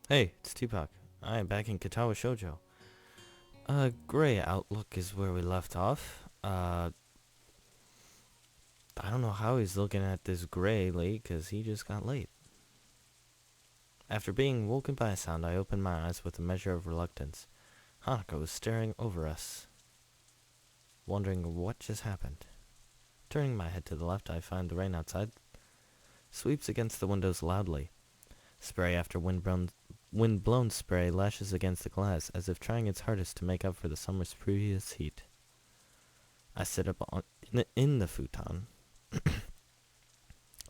Hey, it's Tpok. I am back in Katawa Shoujo. Gray Outlook is where we left off. I don't know how he's looking at this gray late, because he just got late. After being woken by a sound, I opened my eyes with a measure of reluctance. Hanako was staring over us, wondering what just happened. Turning my head to the left, I find the rain outside sweeps against the windows loudly. Spray after wind-blown spray lashes against the glass, as if trying its hardest to make up for the summer's previous heat. I sit up in the futon.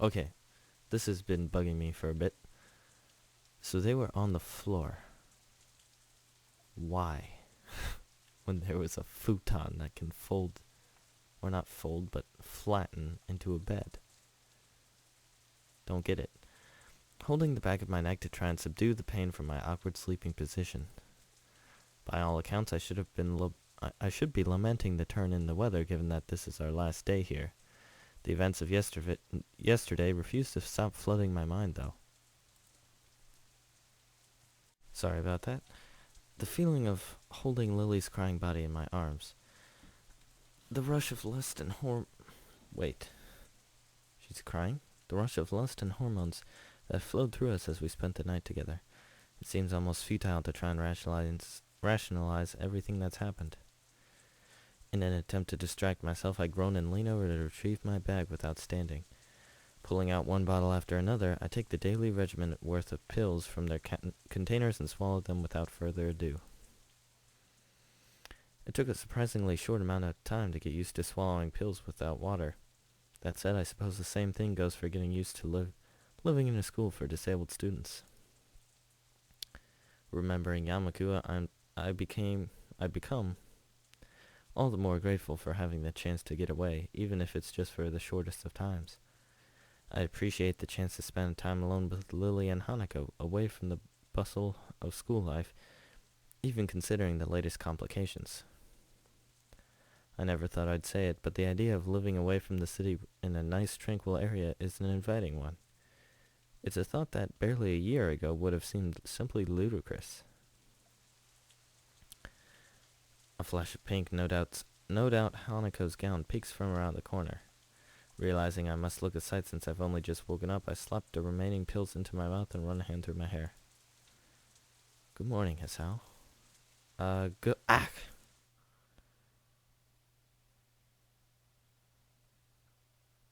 Okay, this has been bugging me for a bit. So they were on the floor. Why? When there was a futon that can fold, or not fold, but flatten into a bed. Don't get it. Holding the back of my neck to try and subdue the pain from my awkward sleeping position. By all accounts, I should be lamenting the turn in the weather, given that this is our last day here. The events of yesterday refuse to stop flooding my mind, though. Sorry about that. The feeling of holding Lily's crying body in my arms. The rush of lust and Wait. She's crying? The rush of lust and hormones that flowed through us as we spent the night together. It seems almost futile to try and rationalize everything that's happened. In an attempt to distract myself, I groan and lean over to retrieve my bag without standing. Pulling out one bottle after another, I take the daily regimen worth of pills from their containers and swallow them without further ado. It took a surprisingly short amount of time to get used to swallowing pills without water. That said, I suppose the same thing goes for getting used to living in a school for disabled students. Remembering Yamaku, I become all the more grateful for having the chance to get away, even if it's just for the shortest of times. I appreciate the chance to spend time alone with Lily and Hanako, away from the bustle of school life, even considering the latest complications. I never thought I'd say it, but the idea of living away from the city in a nice, tranquil area is an inviting one. It's a thought that barely a year ago would have seemed simply ludicrous. A flash of pink, no doubt Hanako's gown peeks from around the corner. Realizing I must look a sight since I've only just woken up, I slap the remaining pills into my mouth and run a hand through my hair. Good morning, Hisao. Ah!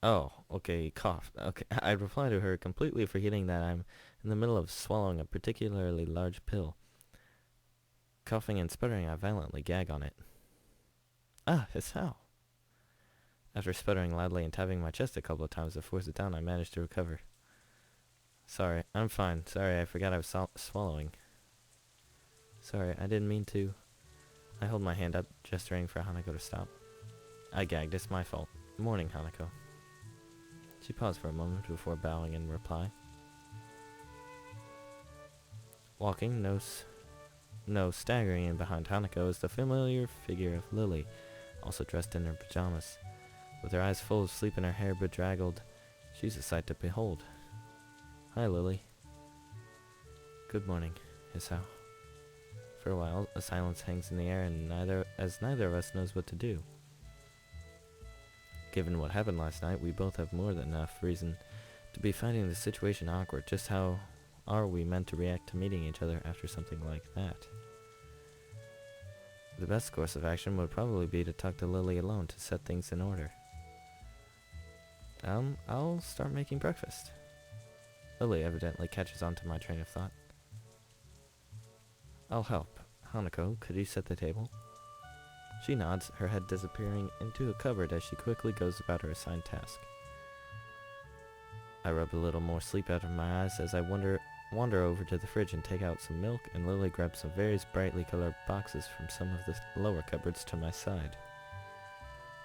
Oh, okay, coughed. Okay, I reply to her, completely forgetting that I'm in the middle of swallowing a particularly large pill. Coughing and sputtering, I violently gag on it. Ah, Hisao. After sputtering loudly and tapping my chest a couple of times to force it down, I managed to recover. Sorry, I'm fine. Sorry, I forgot I was swallowing. Sorry, I didn't mean to. I hold my hand up, gesturing for Hanako to stop. I gagged. It's my fault. Morning, Hanako. She paused for a moment before bowing in reply. Walking, no staggering in behind Hanako is the familiar figure of Lily, also dressed in her pajamas. With her eyes full of sleep and her hair bedraggled, she's a sight to behold. Hi, Lily. Good morning, Hisao. For a while, a silence hangs in the air, and neither of us knows what to do. Given what happened last night, we both have more than enough reason to be finding the situation awkward. Just how are we meant to react to meeting each other after something like that? The best course of action would probably be to talk to Lily alone to set things in order. I'll start making breakfast. Lily evidently catches on to my train of thought. I'll help. Hanako, could you set the table? She nods, her head disappearing into a cupboard as she quickly goes about her assigned task. I rub a little more sleep out of my eyes as I wander over to the fridge and take out some milk, and Lily grabs some various brightly colored boxes from some of the lower cupboards to my side.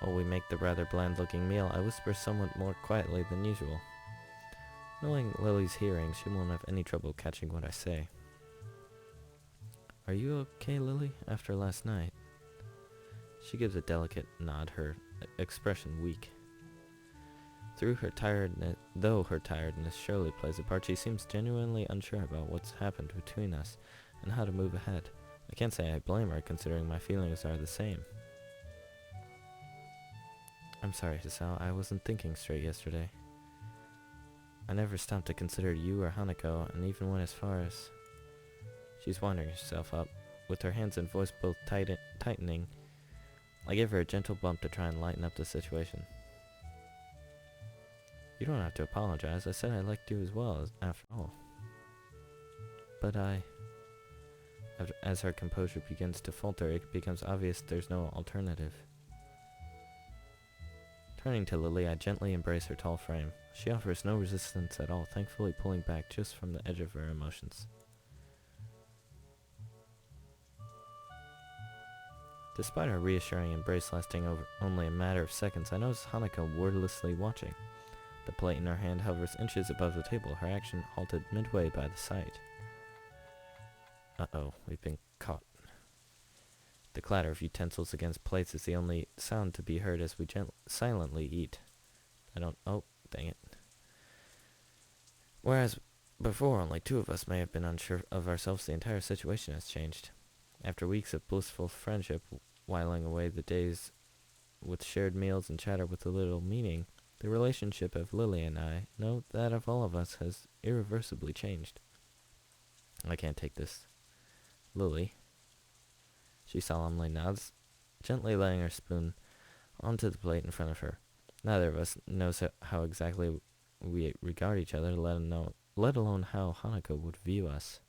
While we make the rather bland-looking meal, I whisper somewhat more quietly than usual. Knowing Lily's hearing, she won't have any trouble catching what I say. Are you okay, Lily, after last night? She gives a delicate nod, her expression weak. Through her though her tiredness surely plays a part, she seems genuinely unsure about what's happened between us and how to move ahead. I can't say I blame her, considering my feelings are the same. I'm sorry, Hisao. I wasn't thinking straight yesterday. I never stopped to consider you or Hanako, and even went as far as... She's winding herself up, with her hands and voice both tightening. I gave her a gentle bump to try and lighten up the situation. You don't have to apologize. I said I liked you as well, after all. But as her composure begins to falter, it becomes obvious there's no alternative. Turning to Lily, I gently embrace her tall frame. She offers no resistance at all, thankfully pulling back just from the edge of her emotions. Despite our reassuring embrace lasting only a matter of seconds, I notice Hanako wordlessly watching. The plate in her hand hovers inches above the table, her action halted midway by the sight. Uh-oh, we've been caught. The clatter of utensils against plates is the only sound to be heard as we silently eat. Oh, dang it. Whereas before only two of us may have been unsure of ourselves, the entire situation has changed. After weeks of blissful friendship, whiling away the days with shared meals and chatter with a little meaning, the relationship of Lily and I, no, that of all of us, has irreversibly changed. I can't take this. Lily. She solemnly nods, gently laying her spoon onto the plate in front of her. Neither of us knows how exactly we regard each other, let alone how Hanako would view us.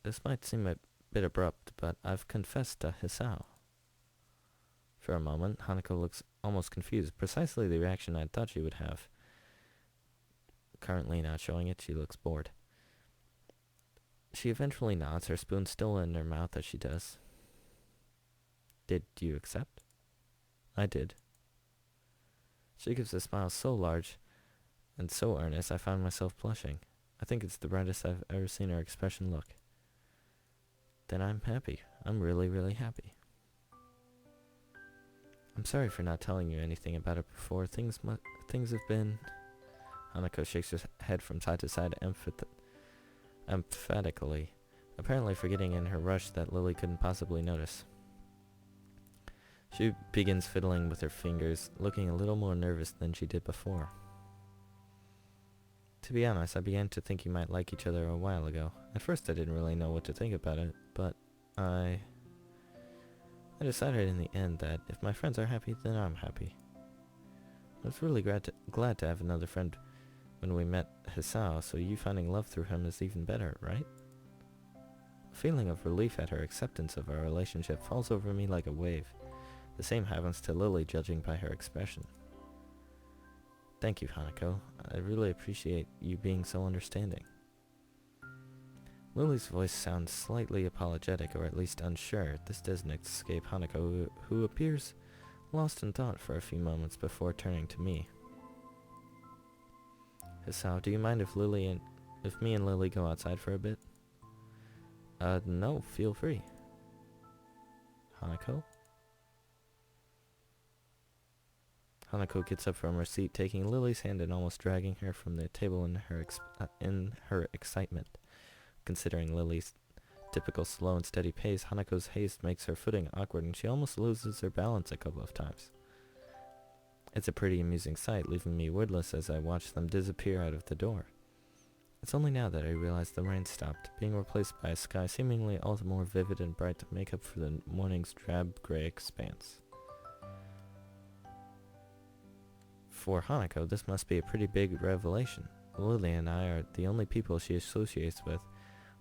This might seem a bit abrupt, but I've confessed to Hisao. For a moment, Hanako looks almost confused, precisely the reaction I thought she would have. Currently not showing it, she looks bored. She eventually nods, her spoon still in her mouth as she does. Did you accept? I did. She gives a smile so large and so earnest I found myself blushing. I think it's the brightest I've ever seen her expression look. Then I'm happy. I'm really, really happy. I'm sorry for not telling you anything about it before. Things have been... Hanako shakes her head from side to side emphatically, apparently forgetting in her rush that Lily couldn't possibly notice. She begins fiddling with her fingers, looking a little more nervous than she did before. To be honest, I began to think you might like each other a while ago. At first I didn't really know what to think about it, but I decided in the end that if my friends are happy, then I'm happy. I was really glad to have another friend when we met Hisao, so you finding love through him is even better, right? A feeling of relief at her acceptance of our relationship falls over me like a wave. The same happens to Lily, judging by her expression. Thank you, Hanako. I really appreciate you being so understanding. Lily's voice sounds slightly apologetic, or at least unsure. This doesn't escape Hanako, who appears lost in thought for a few moments before turning to me. Hisao, do you mind if me and Lily go outside for a bit? No, feel free. Hanako? Hanako gets up from her seat, taking Lily's hand and almost dragging her from the table in her excitement. Considering Lily's typical slow and steady pace, Hanako's haste makes her footing awkward and she almost loses her balance a couple of times. It's a pretty amusing sight, leaving me wordless as I watch them disappear out of the door. It's only now that I realize the rain stopped, being replaced by a sky seemingly all the more vivid and bright to make up for the morning's drab gray expanse. For Hanako, this must be a pretty big revelation. Lily and I are the only people she associates with,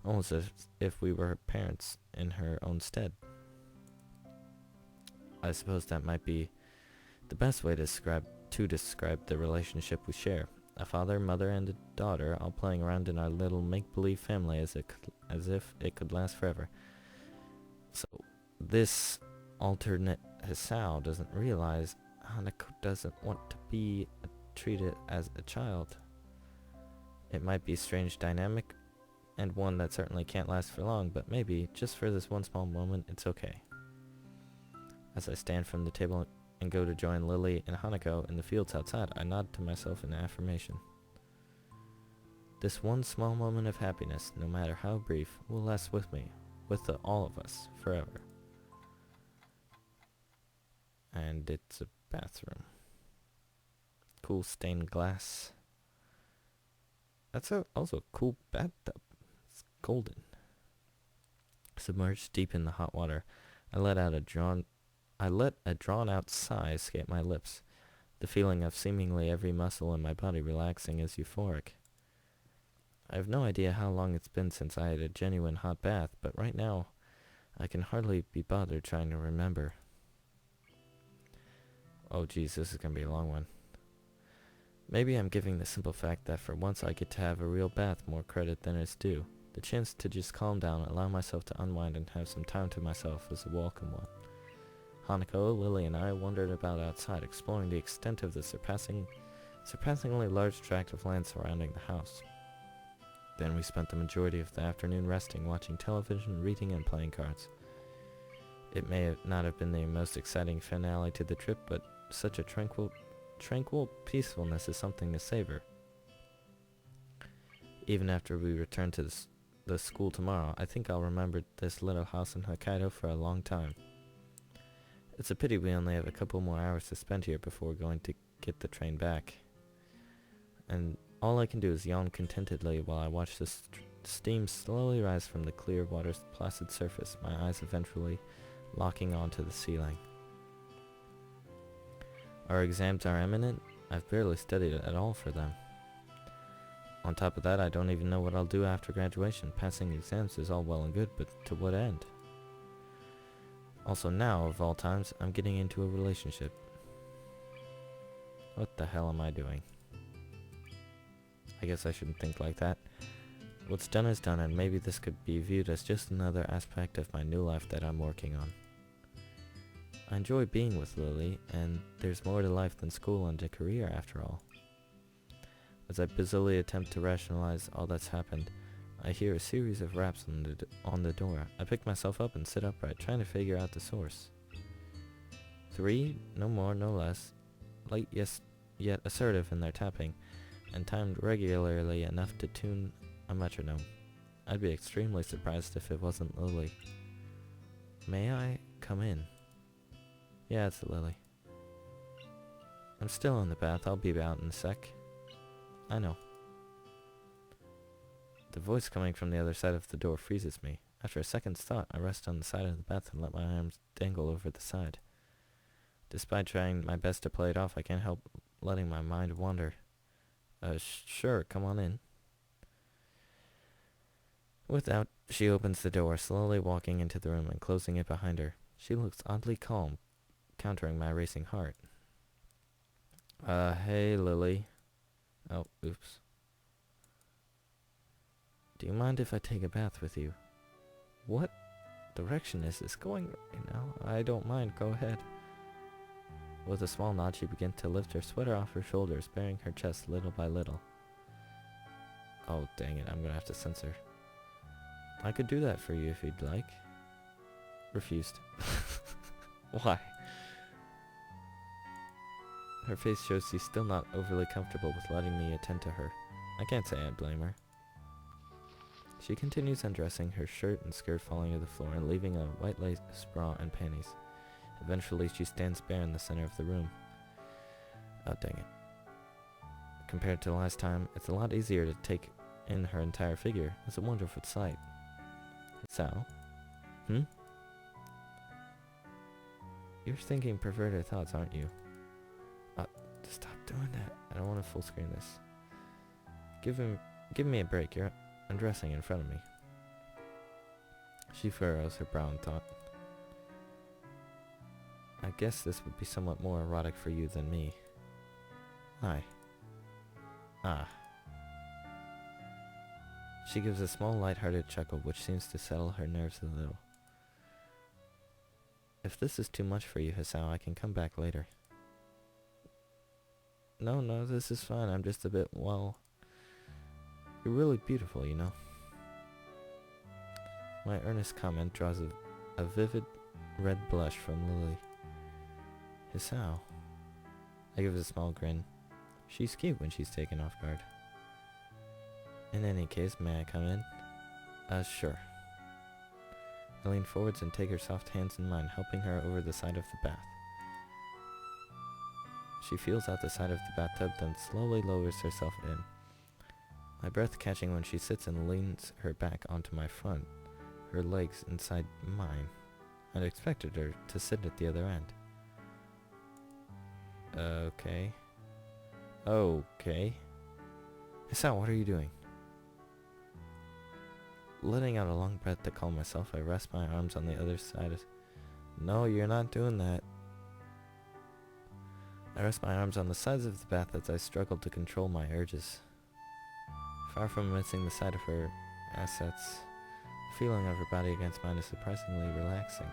almost as if we were her parents in her own stead. I suppose that might be the best way to describe the relationship we share. A father, mother, and a daughter all playing around in our little make-believe family as if it could last forever. So this alternate Hisao doesn't realize Hanako doesn't want to be treated as a child. It might be a strange dynamic, and one that certainly can't last for long, but maybe, just for this one small moment, it's okay. As I stand from the table and go to join Lily and Hanako in the fields outside, I nod to myself in affirmation. This one small moment of happiness, no matter how brief, will last with me, with all of us, forever. And it's a bathroom. Cool stained glass. That's also a cool bathtub. It's golden. Submerged deep in the hot water, I let a drawn-out sigh escape my lips. The feeling of seemingly every muscle in my body relaxing is euphoric. I have no idea how long it's been since I had a genuine hot bath, but right now, I can hardly be bothered trying to remember. Oh geez, this is gonna be a long one. Maybe I'm giving the simple fact that for once I get to have a real bath more credit than it's due. The chance to just calm down, allow myself to unwind, and have some time to myself is a welcome one. Hanako, Lily, and I wandered about outside, exploring the extent of the surpassingly large tract of land surrounding the house. Then we spent the majority of the afternoon resting, watching television, reading, and playing cards. It may not have been the most exciting finale to the trip, but such a tranquil peacefulness is something to savor. Even after we return to the school tomorrow, I think I'll remember this little house in Hokkaido for a long time. It's a pity we only have a couple more hours to spend here before we're going to get the train back. And all I can do is yawn contentedly while I watch the steam slowly rise from the clear water's placid surface, my eyes eventually locking onto the ceiling. Our exams are imminent. I've barely studied at all for them. On top of that, I don't even know what I'll do after graduation. Passing exams is all well and good, but to what end? Also now, of all times, I'm getting into a relationship. What the hell am I doing? I guess I shouldn't think like that. What's done is done, and maybe this could be viewed as just another aspect of my new life that I'm working on. I enjoy being with Lily, and there's more to life than school and a career after all. As I busily attempt to rationalize all that's happened, I hear a series of raps on the door. I pick myself up and sit upright, trying to figure out the source. 3, no more, no less, light yet assertive in their tapping, and timed regularly enough to tune a metronome. I'd be extremely surprised if it wasn't Lily. May I come in? Yeah, it's Lily. I'm still in the bath. I'll be out in a sec. I know. The voice coming from the other side of the door freezes me. After a second's thought, I rest on the side of the bath and let my arms dangle over the side. Despite trying my best to play it off, I can't help letting my mind wander. Sure, come on in. Without, she opens the door, slowly walking into the room and closing it behind her. She looks oddly calm, countering my racing heart. Hey, Lily. Oh, oops. Do you mind if I take a bath with you? What direction is this going right now? I don't mind, go ahead. With a small nod, she began to lift her sweater off her shoulders, baring her chest little by little. Oh, dang it, I'm gonna have to censor. I could do that for you if you'd like. Refused. Why? Her face shows she's still not overly comfortable with letting me attend to her. I can't say I blame her. She continues undressing, her shirt and skirt falling to the floor and leaving a white lace bra and panties. Eventually, she stands bare in the center of the room. Oh, dang it. Compared to last time, it's a lot easier to take in her entire figure. It's a wonderful sight. Hisao? You're thinking perverted thoughts, aren't you? Stop doing that. I don't want to full screen this. Give me a break. You're undressing in front of me. She furrows her brow in thought. I guess this would be somewhat more erotic for you than me. Hi. Ah. She gives a small light-hearted chuckle which seems to settle her nerves a little. If this is too much for you, Hisao, I can come back later. No, this is fine. I'm just a bit, well... You're really beautiful, you know. My earnest comment draws a vivid red blush from Lily. Hisao. I give a small grin. She's cute when she's taken off guard. In any case, may I come in? Sure. I lean forwards and take her soft hands in mine, helping her over the side of the bath. She feels out the side of the bathtub, then slowly lowers herself in. My breath catching when she sits and leans her back onto my front, her legs inside mine. I'd expected her to sit at the other end. Okay. Hisao, what are you doing? Letting out a long breath to calm myself, I rest my arms on the other side. No, you're not doing that. I rest my arms on the sides of the bath as I struggle to control my urges. Far from missing the sight of her assets, the feeling of her body against mine is surprisingly relaxing.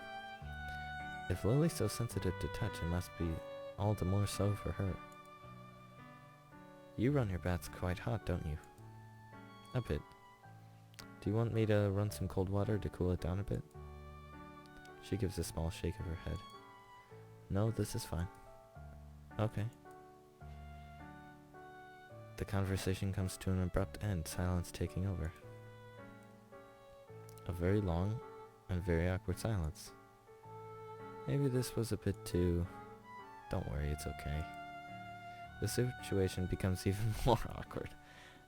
If Lily's so sensitive to touch, it must be all the more so for her. You run your baths quite hot, don't you? A bit. Do you want me to run some cold water to cool it down a bit? She gives a small shake of her head. No, this is fine. Okay. The conversation comes to an abrupt end, silence taking over. A very long and very awkward silence. Maybe this was a bit too... Don't worry, it's okay. The situation becomes even more awkward.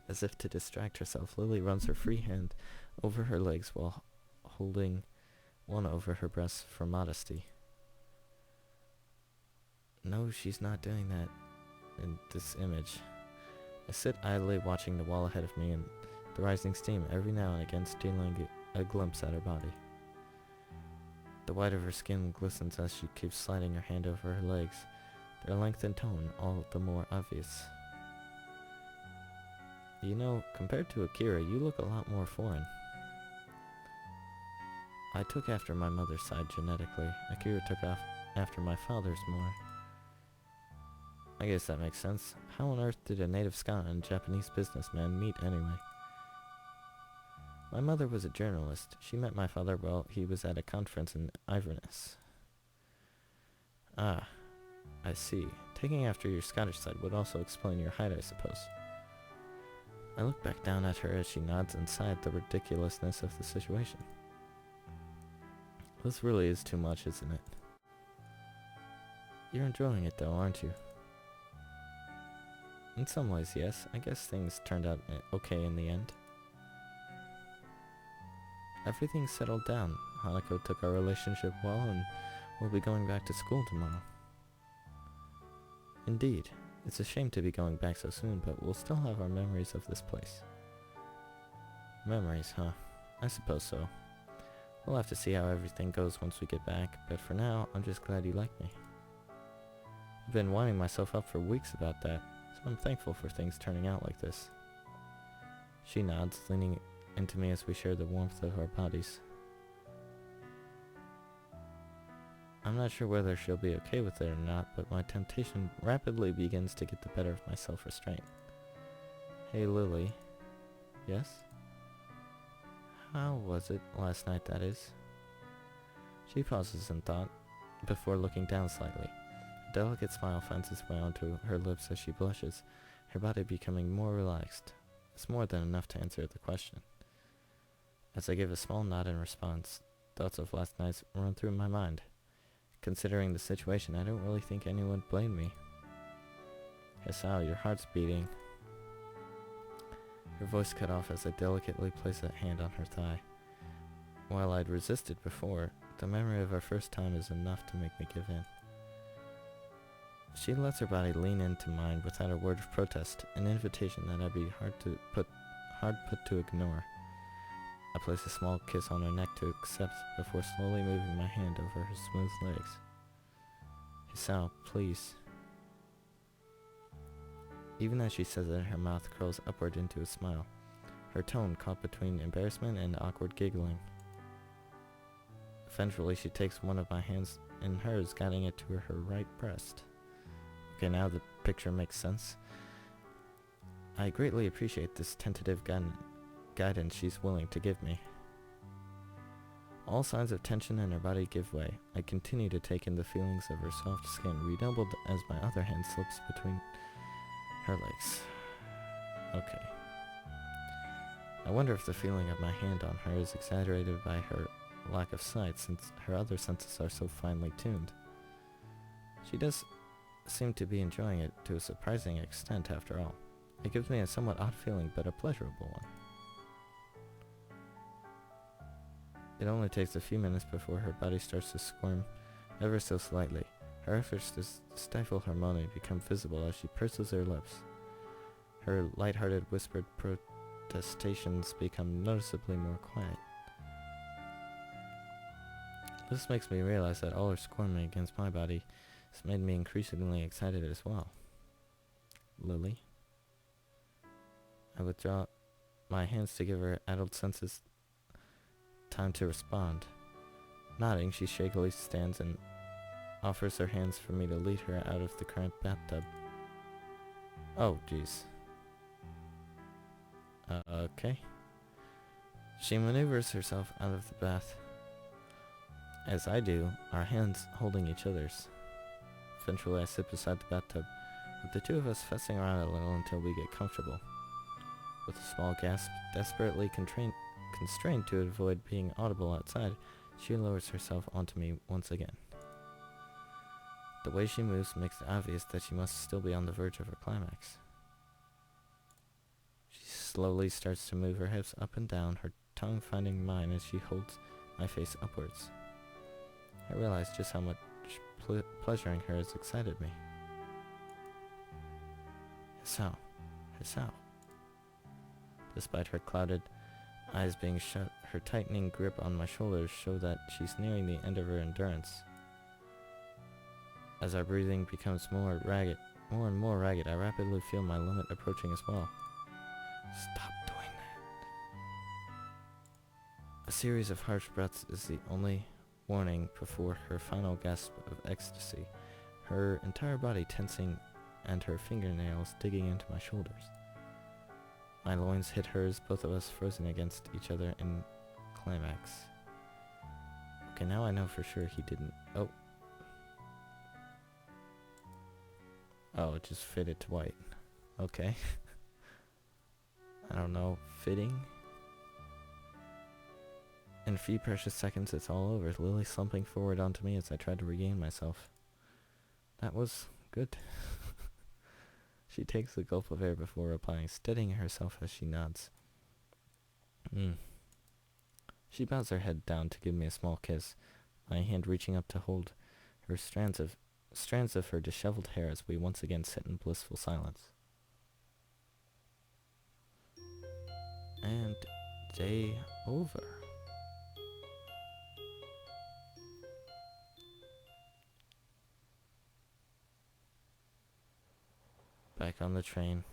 As if to distract herself, Lily runs her free hand over her legs while holding one over her breasts for modesty. No, she's not doing that in this image. I sit idly watching the wall ahead of me and the rising steam, every now and again stealing a glimpse at her body. The white of her skin glistens as she keeps sliding her hand over her legs, their length and tone all the more obvious. You know, compared to Akira, you look a lot more foreign. I took after my mother's side genetically. Akira took after my father's more. I guess that makes sense. How on earth did a native Scot and Japanese businessman meet anyway? My mother was a journalist. She met my father while he was at a conference in Inverness. Ah, I see. Taking after your Scottish side would also explain your height, I suppose. I look back down at her as she nods and sighed at the ridiculousness of the situation. This really is too much, isn't it? You're enjoying it though, aren't you? In some ways, yes. I guess things turned out okay in the end. Everything settled down. Hanako took our relationship well and we'll be going back to school tomorrow. Indeed. It's a shame to be going back so soon, but we'll still have our memories of this place. Memories, huh? I suppose so. We'll have to see how everything goes once we get back, but for now, I'm just glad you like me. I've been winding myself up for weeks about that, so I'm thankful for things turning out like this. She nods, leaning into me as we share the warmth of our bodies. I'm not sure whether she'll be okay with it or not, but my temptation rapidly begins to get the better of my self-restraint. Hey Lily. Yes? How was it last night, that is? She pauses in thought, before looking down slightly. A delicate smile finds its way onto her lips as she blushes, her body becoming more relaxed. It's more than enough to answer the question. As I give a small nod in response, thoughts of last night run through my mind. Considering the situation, I don't really think anyone would blame me. Hisao, your heart's beating. Her voice cut off as I delicately place a hand on her thigh. While I'd resisted before, the memory of our first time is enough to make me give in. She lets her body lean into mine without a word of protest, an invitation that I'd be hard put to ignore. I place a small kiss on her neck to accept before slowly moving my hand over her smooth legs. Hisao, please. Even as she says it, her mouth curls upward into a smile, her tone caught between embarrassment and awkward giggling. Eventually, she takes one of my hands in hers, guiding it to her right breast. Okay, now the picture makes sense. I greatly appreciate this tentative guidance she's willing to give me. All signs of tension in her body give way. I continue to take in the feelings of her soft skin, redoubled as my other hand slips between her legs. Okay. I wonder if the feeling of my hand on her is exaggerated by her lack of sight, since her other senses are so finely tuned. She does seem to be enjoying it to a surprising extent after all. It gives me a somewhat odd feeling, but a pleasurable one. It only takes a few minutes before her body starts to squirm ever so slightly. Her efforts to stifle her moaning become visible as she purses her lips. Her light-hearted whispered protestations become noticeably more quiet. This makes me realize that all her squirming against my body has made me increasingly excited as well. Lily? I withdraw my hands to give her adult senses time to respond. Nodding, she shakily stands and offers her hands for me to lead her out of the cramped bathtub. Oh, jeez. Okay. She maneuvers herself out of the bath, as I do, our hands holding each other's. Eventually I sit beside the bathtub, with the two of us fussing around a little until we get comfortable. With a small gasp, desperately constrained to avoid being audible outside, she lowers herself onto me once again. The way she moves makes it obvious that she must still be on the verge of her climax. She slowly starts to move her hips up and down, her tongue finding mine as she holds my face upwards. I realize just how much pleasuring her has excited me. Hisao. Despite her clouded eyes being shut, her tightening grip on my shoulders show that she's nearing the end of her endurance. As our breathing becomes more and more ragged, I rapidly feel my limit approaching as well. Stop doing that. A series of harsh breaths is the only warning before her final gasp of ecstasy, her entire body tensing and her fingernails digging into my shoulders. My loins hit hers, both of us frozen against each other in climax. Okay, now I know for sure he didn't. Oh, it just fitted to white. Okay. I don't know, fitting? In a few precious seconds, it's all over, Lily slumping forward onto me as I tried to regain myself. That was good. She takes a gulp of air before replying, steadying herself as she nods. She bows her head down to give me a small kiss, my hand reaching up to hold her strands of her disheveled hair as we once again sit in blissful silence. And day over. Back on the train.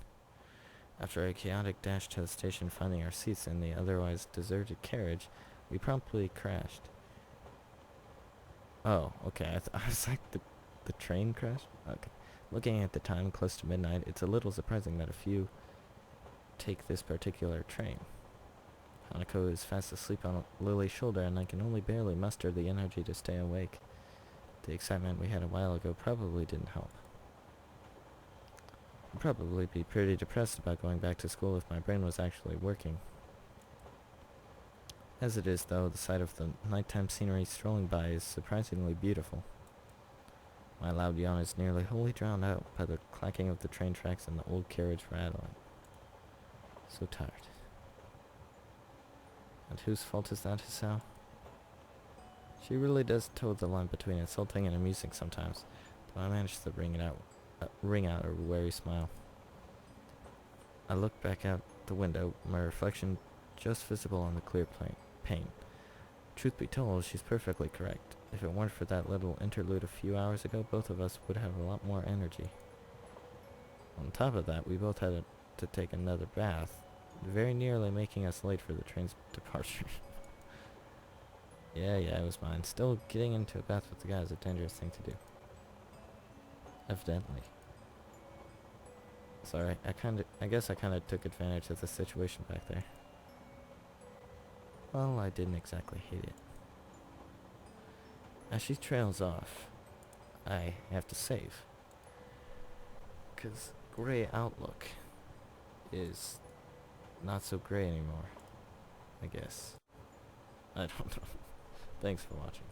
After a chaotic dash to the station, finding our seats in the otherwise deserted carriage, we promptly crashed. Oh, okay. I was like, the train crashed? Okay. Looking at the time, close to midnight, it's a little surprising that a few take this particular train. Hanako is fast asleep on Lily's shoulder, and I can only barely muster the energy to stay awake. The excitement we had a while ago probably didn't help. I'd probably be pretty depressed about going back to school if my brain was actually working. As it is, though, the sight of the nighttime scenery strolling by is surprisingly beautiful. My loud yawn is nearly wholly drowned out by the clacking of the train tracks and the old carriage rattling. So tired. And whose fault is that, Hisao? She really does toe the line between insulting and amusing sometimes, though I manage to ring out a wary smile. I look back out the window, my reflection just visible on the clear pane. Truth be told, she's perfectly correct. If it weren't for that little interlude a few hours ago, both of us would have a lot more energy. On top of that, we both had to take another bath, very nearly making us late for the train's departure. Yeah, it was mine. Still, getting into a bath with the guy is a dangerous thing to do. Evidently. Sorry, I guess I kinda took advantage of the situation back there. Well, I didn't exactly hate it. As she trails off, I have to save. 'Cause gray outlook is not so gray anymore, I guess. I don't know. Thanks for watching.